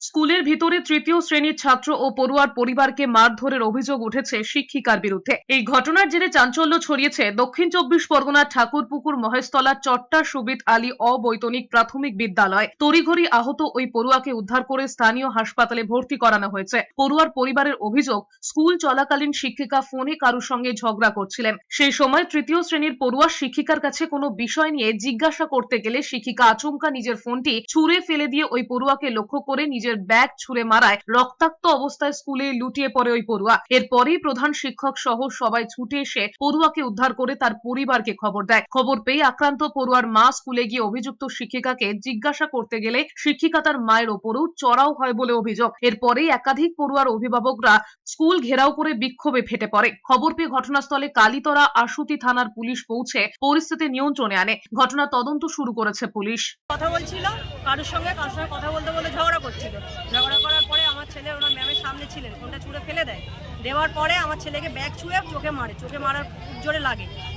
স্কুলের ভিতরে তৃতীয় শ্রেণীর ছাত্র ও পড়ুয়ার পরিবারকে মারধরের অভিযোগ উঠেছে শিক্ষিকার বিরুদ্ধে। এই ঘটনার জেরে চাঞ্চল্য ছড়িয়েছে দক্ষিণ চব্বিশ পরগনার ঠাকুরপুকুর মহেশতলার চট্টা সুবিত আলী অবৈতনিক প্রাথমিক বিদ্যালয়। তড়িঘড়ি আহত ওই পড়ুয়াকে উদ্ধার করে স্থানীয় হাসপাতালে ভর্তি করানো হয়েছে। পড়ুয়ার পরিবারের অভিযোগ, স্কুল চলাকালীন শিক্ষিকা ফোনে কারুর সঙ্গে ঝগড়া করছিলেন। সেই সময় তৃতীয় শ্রেণীর পড়ুয়া শিক্ষিকার কাছে কোনো বিষয় নিয়ে জিজ্ঞাসা করতে গেলে শিক্ষিকা আচমকা নিজের ফোনটি ছুঁড়ে ফেলে দিয়ে ওই পড়ুয়াকে লক্ষ্য করে নিজের ব্যাগ ছুঁড়ে মারায় রক্তাক্ত অবস্থায় স্কুলে লুটিয়ে পড়ে ওই পড়ুয়া। এরপরেই প্রধান শিক্ষক সহ সবাই ছুটে এসে পড়ুয়াকে উদ্ধার করে তার পরিবারকে খবর দেয়। খবর পেয়ে আক্রান্ত পড়ুয়ার মা স্কুলে গিয়ে অভিযুক্ত শিক্ষিকাকে জিজ্ঞাসা করতে গেলে শিক্ষিকা তার মায়ের ওপরেও চড়াও হয় বলে অভিযোগ। এরপরেই একাধিক পড়ুয়ার অভিভাবকরা স্কুল ঘেরাও করে বিক্ষোভে ফেটে পড়ে। খবর পেয়ে ঘটনাস্থলে কালীতলা আশুতি থানার পুলিশ পৌঁছে পরিস্থিতি নিয়ন্ত্রণে আনে। ঘটনা তদন্ত শুরু করেছে পুলিশ। কথা বলছিল, কারোর সঙ্গে কথা বলতে বলে ঝগড়া করছিল। ঝগড়া করার পরে আমার ছেলে ওনার ম্যামের সামনে ছিলেন, ফোনটা ছুঁড়ে ফেলে দেয়। দেওয়ার পরে আমার ছেলেকে ব্যাগ ছুঁড়ে চোখে মারে। চোখে মারার জোরে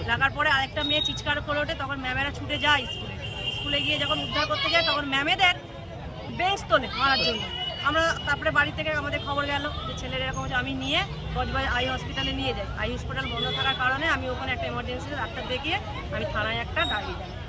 লাগার পরে আরেকটা মেয়ে চিৎকার করে ওঠে। তখন ম্যামেরা ছুটে যায় স্কুলে গিয়ে যখন উদ্ধার করতে যায় তখন ম্যামেদের বেঞ্চ তোলে মারার জন্য। আমরা তারপরে বাড়ি থেকে আমাদের খবর গেল যে ছেলের এরকম হচ্ছে। আমি নিয়ে বজবাজ আই হসপিটালে নিয়ে যাই। আই হসপিটাল বন্ধ থাকার কারণে আমি ওখানে একটা এমার্জেন্সি ডাক্তার দেখিয়ে আমি থানায় একটা ডায়েরি দেয়।